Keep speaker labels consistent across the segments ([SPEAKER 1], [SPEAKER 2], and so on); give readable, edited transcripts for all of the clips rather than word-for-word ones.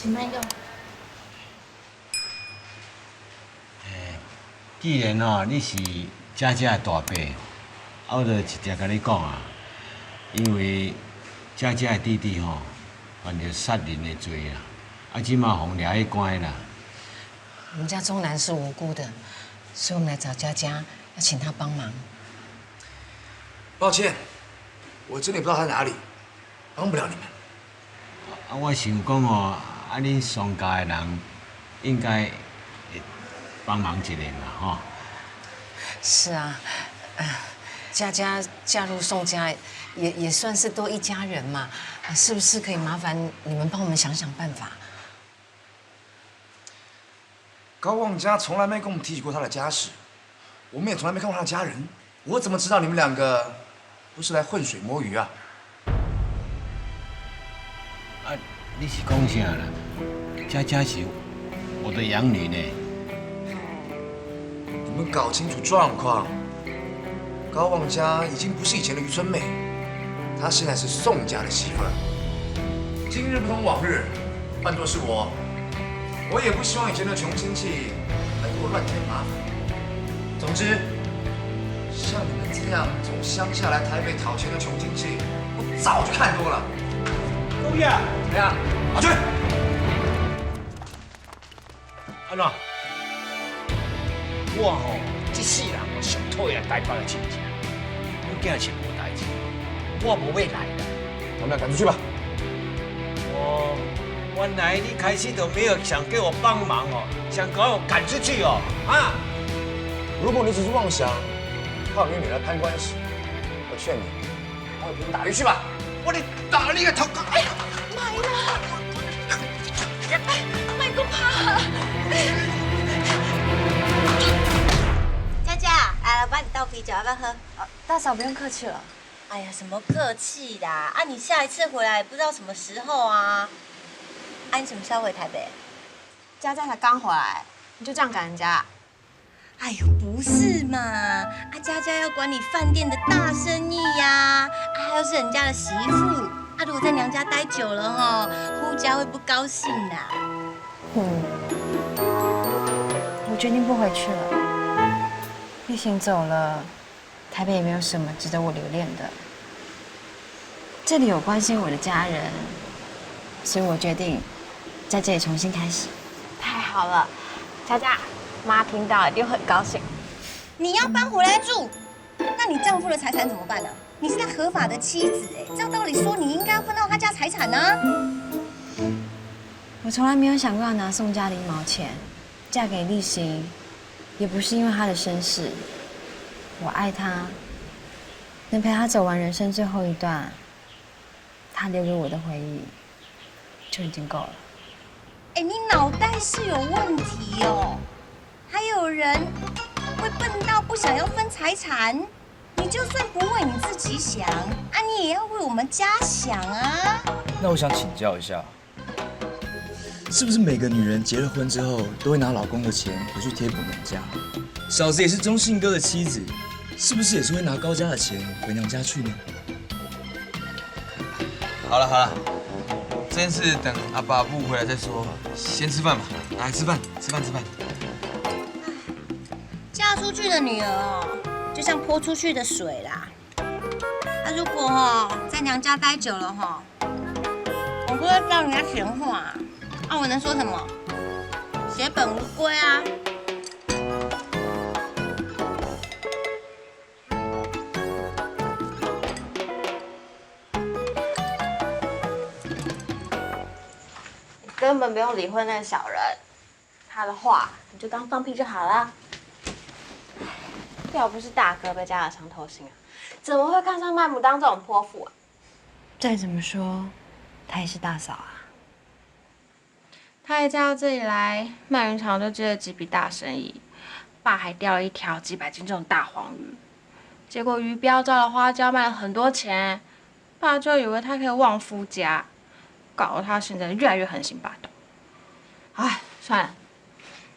[SPEAKER 1] 请慢用。
[SPEAKER 2] 既然你是佳佳的大伯，我就直接甲你讲啊，因为佳佳的弟弟犯着杀人的罪啦，即马互抓去关啦。
[SPEAKER 3] 我们家钟南是无辜的，所以我们来找佳佳，要请他帮忙。
[SPEAKER 4] 抱歉，我真的不知道他哪里，帮不了你们。
[SPEAKER 2] 我想讲恁宋家的人应该会帮忙一下嘛，
[SPEAKER 3] 是啊，佳佳嫁入宋家，也算是多一家人嘛，是不是可以麻烦你们帮我们想想办法？
[SPEAKER 4] 高旺家从来没跟我们提起过他的家事，我们也从来没看过他的家人，我怎么知道你们两个不是来浑水摸鱼啊？
[SPEAKER 2] 你是讲啥啦？佳佳是我的养女呢。
[SPEAKER 4] 你们搞清楚状况。高旺家已经不是以前的渔村妹，她现在是宋家的媳妇儿。今日不同往日，换作是我也不希望以前的穷亲戚来给我乱添麻烦。总之，像你们这样从乡下来台北讨钱的穷亲戚，我早就看多了。
[SPEAKER 2] 公爷，
[SPEAKER 4] 怎样？阿去。
[SPEAKER 2] 安怎？我这世人上讨厌台北的亲戚，我囝是无代志，我无要来的。
[SPEAKER 4] 我们俩赶出去吧。
[SPEAKER 2] 原来你开始就没有想给我帮忙想把我赶出去啊！
[SPEAKER 4] 如果你只是妄想靠你女儿攀关系，我劝你往我平打鱼去吧。我得打你个头壳！哎呀，
[SPEAKER 1] 买啦！买个怕！
[SPEAKER 5] 佳佳，来了，帮你倒啤酒，要不要喝？
[SPEAKER 1] 大嫂不用客气了。
[SPEAKER 5] 哎呀，什么客气啦！啊，你下一次回来也不知道什么时候啊。啊，你什么时候回台北？
[SPEAKER 1] 佳佳才刚回来，你就这样赶人家？
[SPEAKER 5] 哎呦，不是嘛！啊，佳佳要管理饭店的大生意呀，啊，她又是人家的媳妇，啊，如果在娘家待久了夫家会不高兴的。
[SPEAKER 1] 我决定不回去了。玉行走了，台北也没有什么值得我留恋的。这里有关心我的家人，所以我决定在这里重新开始。太好了，佳佳，妈听到一定会很高兴。
[SPEAKER 5] 你要搬回来住，那你丈夫的财产怎么办呢？你是他合法的妻子照道理说你应该要分到他家财产呢。
[SPEAKER 1] 我从来没有想过要拿宋家的1毛钱，嫁给立行，也不是因为他的身世。我爱他，能陪他走完人生最后一段，他留给我的回忆就已经够了。
[SPEAKER 5] 你脑袋是有问题哦！还有人会笨到不想要分财产，你就算不为你自己想你也要为我们家想啊！
[SPEAKER 6] 那我想请教一下，是不是每个女人结了婚之后，都会拿老公的钱回去贴补娘家？嫂子也是中信哥的妻子，是不是也是会拿高家的钱回娘家去呢？
[SPEAKER 7] 好了，这件事等阿爸不回来再说，先吃饭吧。来吃饭。
[SPEAKER 5] 嫁出去的女儿就像泼出去的水啦。如果在娘家待久了我不会让人家闲话我能说什么？血本无归啊！
[SPEAKER 1] 根本不用理会那个小人，他的话你就当放屁就好了。要不是大哥被家的伤透心怎么会看上麦牡当这种泼妇再怎么说，她也是大嫂啊。
[SPEAKER 8] 她一嫁到这里来，麦云厂就接了几笔大生意，爸还钓了一条几百斤这种大黄鱼，结果鱼标照了花椒，卖了很多钱，爸就以为他可以旺夫家，搞得他现在越来越横行霸道。算了，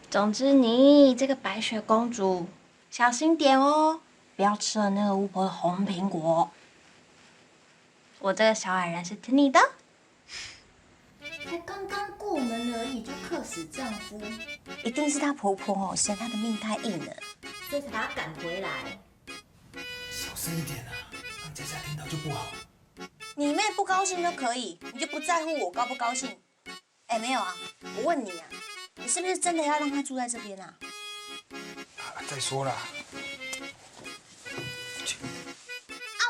[SPEAKER 8] 总之你这个白雪公主小心点哦，不要吃了那个巫婆的红苹果。我这个小矮人是听你的。
[SPEAKER 5] 才刚刚过门而已就克死丈夫，一定是她婆婆嫌她的命太硬了，所以才把她赶回来。
[SPEAKER 4] 小声一点啊，让佳佳听到就不好。
[SPEAKER 5] 你妹不高兴就可以，你就不在乎我高不高兴？哎，没有啊，我问你啊，你是不是真的要让她住在这边啊？
[SPEAKER 4] 再说啦。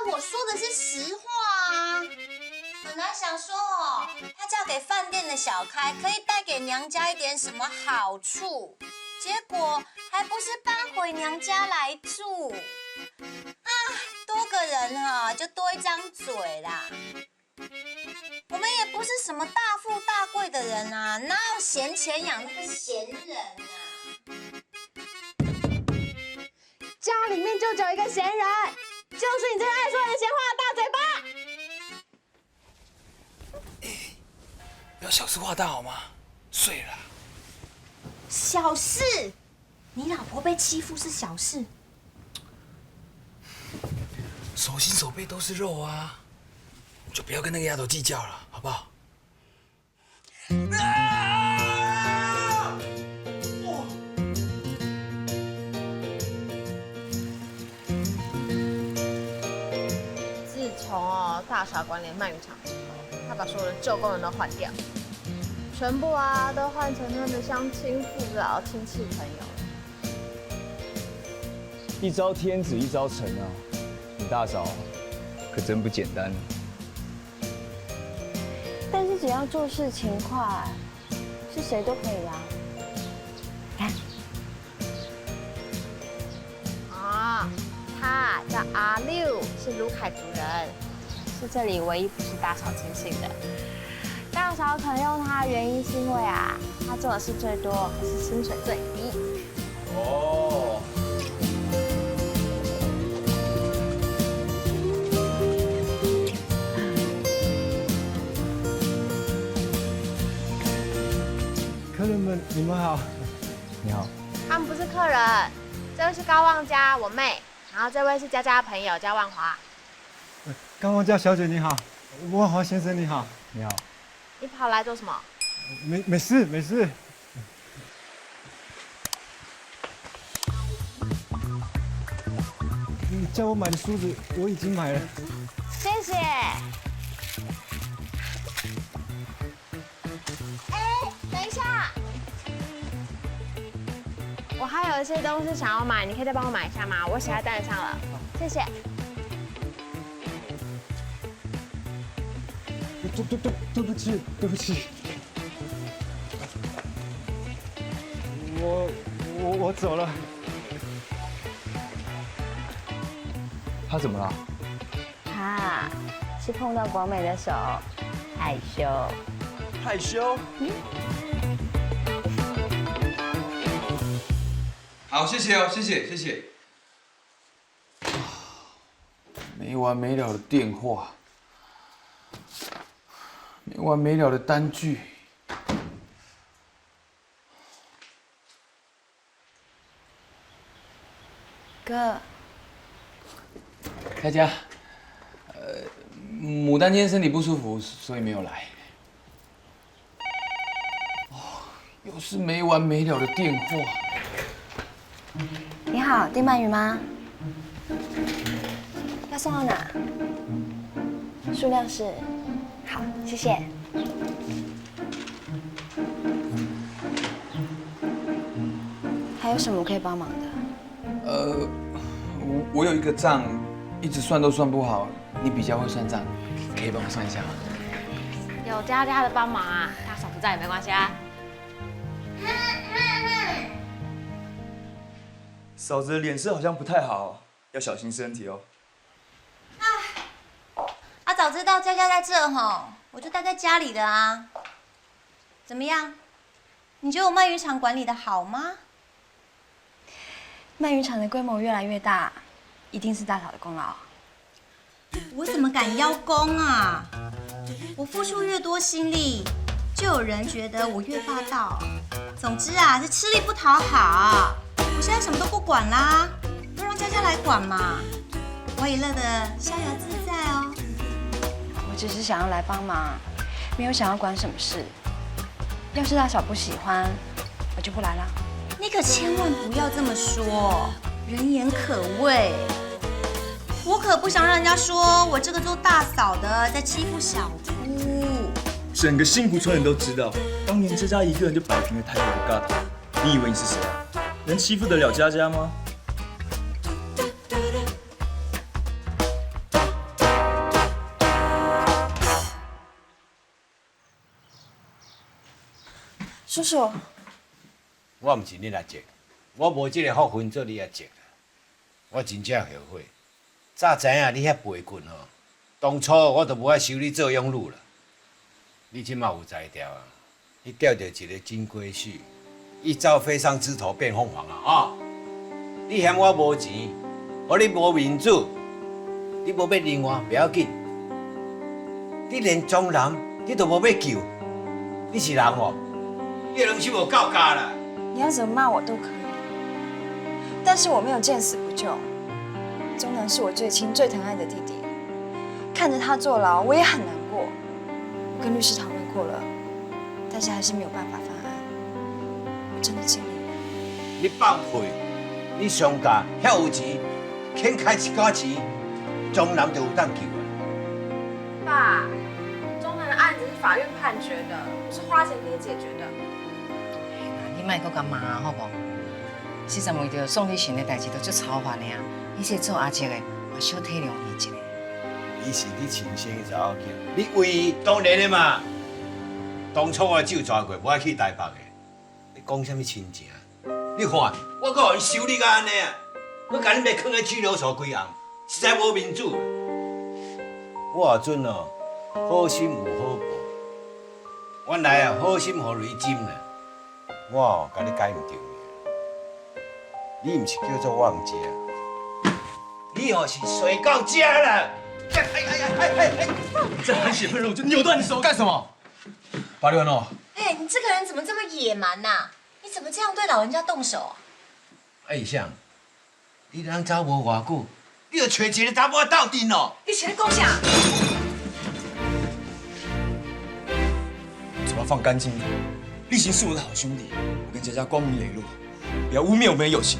[SPEAKER 5] 我说的是实话啊。本来想说她嫁给饭店的小开，可以带给娘家一点什么好处，结果还不是搬回娘家来住。多个人就多一张嘴啦。我们也不是什么大富大贵的人啊，哪有闲钱养那个闲人啊？
[SPEAKER 8] 家里面就只有一个闲人，就是你这个爱说人闲话的大嘴巴。
[SPEAKER 4] 不要小事化大好吗？睡了。
[SPEAKER 5] 小事，你老婆被欺负是小事。
[SPEAKER 4] 手心手背都是肉啊，就不要跟那个丫头计较了，好不好？
[SPEAKER 8] 自从大嫂管理鳗鱼场之后，他把所有的旧工人都换掉，全部都换成他的乡亲父老、亲戚朋友。
[SPEAKER 6] 一朝天子一朝臣啊，你大嫂可真不简单。
[SPEAKER 1] 但是只要做事勤快，是谁都可以啊。看，
[SPEAKER 8] 他叫阿六，是卢凯族人，
[SPEAKER 1] 是这里唯一不是大嫂亲信的。大嫂肯用他的原因是因为他做的事最多，可是薪水最低。
[SPEAKER 6] 哦。
[SPEAKER 9] 客人们，你们好。
[SPEAKER 6] 你好。
[SPEAKER 8] 他们不是客人，这位是高旺家我妹，然后这位是佳佳的朋友叫万华。
[SPEAKER 9] 高旺家小姐你好，万华先生你好。
[SPEAKER 6] 你好。
[SPEAKER 8] 你跑来做什么？
[SPEAKER 9] 没事没事。你叫我买的梳子我已经买了。
[SPEAKER 8] 谢谢。等一下，我还有一些东西想要买，你可以再帮我买一下吗？我写在单上了，谢谢。
[SPEAKER 9] 对不起对不起，我走了。
[SPEAKER 6] 他怎么了？
[SPEAKER 1] 他是碰到广美的手，害羞。
[SPEAKER 6] 害羞？
[SPEAKER 7] 好，谢谢哦，谢谢。
[SPEAKER 4] 没完没了的电话，没完没了的单据。
[SPEAKER 1] 哥，
[SPEAKER 4] 佳佳，牡丹今天身体不舒服，所以没有来。又是没完没了的电话。
[SPEAKER 1] 你好，订鳗鱼吗？要送到哪？数量是？好，谢谢。还有什么可以帮忙的？
[SPEAKER 4] 我有一个账，一直算都算不好，你比较会算账，可以帮我算一下吗？
[SPEAKER 8] 有佳佳的帮忙大嫂不在也没关系啊。
[SPEAKER 6] 嫂子的脸色好像不太好，要小心身体哦。
[SPEAKER 5] 早知道佳佳在这我就待在家里的啊。怎么样？你觉得我鳗鱼场管理的好吗？
[SPEAKER 1] 鳗鱼场的规模越来越大，一定是大嫂的功劳。
[SPEAKER 5] 我怎么敢邀功啊？我付出越多心力，就有人觉得我越霸道。总之是吃力不讨好。我现在什么都不管啦，就让佳佳来管嘛。我也乐得逍遥自在哦。
[SPEAKER 1] 我只是想要来帮忙，没有想要管什么事。要是大嫂不喜欢，我就不来了。
[SPEAKER 5] 你可千万不要这么说，人言可畏。我可不想让人家说我这个做大嫂的在欺负小姑。
[SPEAKER 6] 整个新湖村人都知道，当年佳佳一个人就摆平了台北的疙瘩。你以为你是谁啊？能欺负得了佳佳吗？
[SPEAKER 1] 叔叔，
[SPEAKER 2] 我唔是你来接，我无这个福分做你来接啦。我真正后悔，早知影你遐背棍吼，当初我都无爱收你做养女啦。你即马有才调啊，你钓到一个金龟婿，一朝飞上枝头变凤凰啊！哦，你嫌我无钱，我你无面子，你无要另外不要紧，你连庄男你都无要救，你是人哦？你的良心有够假啦！
[SPEAKER 1] 你要怎么骂我都可以，但是我没有见死不救。钟南是我最亲、最疼爱的弟弟，看着他坐牢，我也很难过。我跟律师讨论过了，但是还是没有办法翻案。我真的尽力了。
[SPEAKER 2] 你放屁！你上家遐有钱，肯开一寡钱，钟南就有当救啊！
[SPEAKER 8] 爸，钟南的案子是法院判决的，不是花钱可以解决的。
[SPEAKER 3] 你莫搁甲骂好无？40岁就送你钱的代志都足操烦的啊！你是做阿姐的，嘛小体谅伊一下。
[SPEAKER 2] 伊是你亲生的查某囝，你为伊当然的嘛。当初我酒抓过，无爱去台北的。你讲什么亲情？你看，我搁互伊收你甲安尼啊！我甲你袂囥喺拘留所几红，实在无面子。我后阵哦，好心有好报，原来啊，好心互雷针啦。我哦，甲你改唔着尔。你唔是叫做忘家，你哦是水到家了。
[SPEAKER 6] 你再含血喷人，我就扭断你手！
[SPEAKER 7] 干什么？巴六诺，
[SPEAKER 5] 哎，你这个人怎么这么野蛮呐？你怎么这样对老人家动手啊？
[SPEAKER 2] 哎，像你人走无偌久，你就找一个查某斗阵咯。
[SPEAKER 3] 你是咧讲啥？
[SPEAKER 6] 嘴巴放干净一点。立行是我的好兄弟，我跟佳佳光明磊落，不要污蔑我们的友情。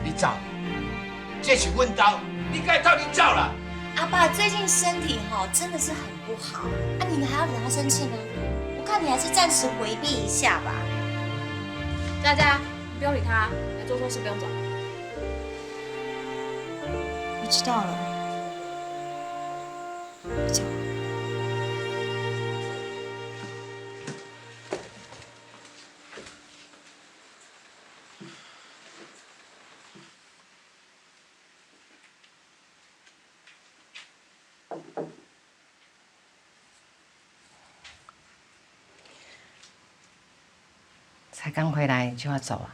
[SPEAKER 2] 你走，这是阮家，你该到你走啦。
[SPEAKER 5] 阿爸最近身体真的是很不好，啊，你们还要惹他生气吗？我看你还是暂时回避一下吧。
[SPEAKER 8] 佳佳，你不用理他，没做错事不用走。
[SPEAKER 1] 我知道了，我走了。
[SPEAKER 3] 才刚回来就要走了，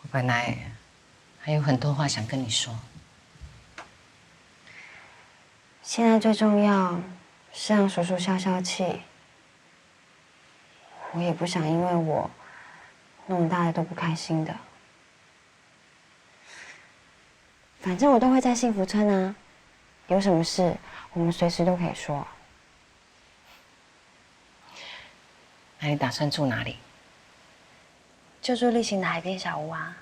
[SPEAKER 3] 我本来还有很多话想跟你说。
[SPEAKER 1] 现在最重要是让叔叔消消气。我也不想因为我弄得大家都不开心的。反正我都会在幸福村啊，有什么事我们随时都可以说。
[SPEAKER 3] 那你打算住哪里？
[SPEAKER 1] 就住立行的海边小屋啊。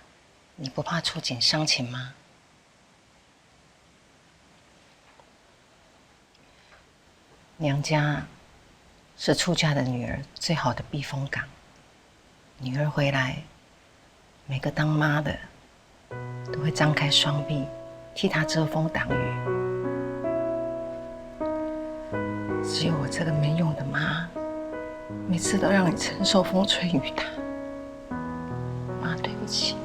[SPEAKER 3] 你不怕触景伤情吗？娘家是出嫁的女儿最好的避风港。女儿回来，每个当妈的都会张开双臂替她遮风挡雨。只有我这个没用的妈，每次都让你承受风吹雨打。妈，对不起。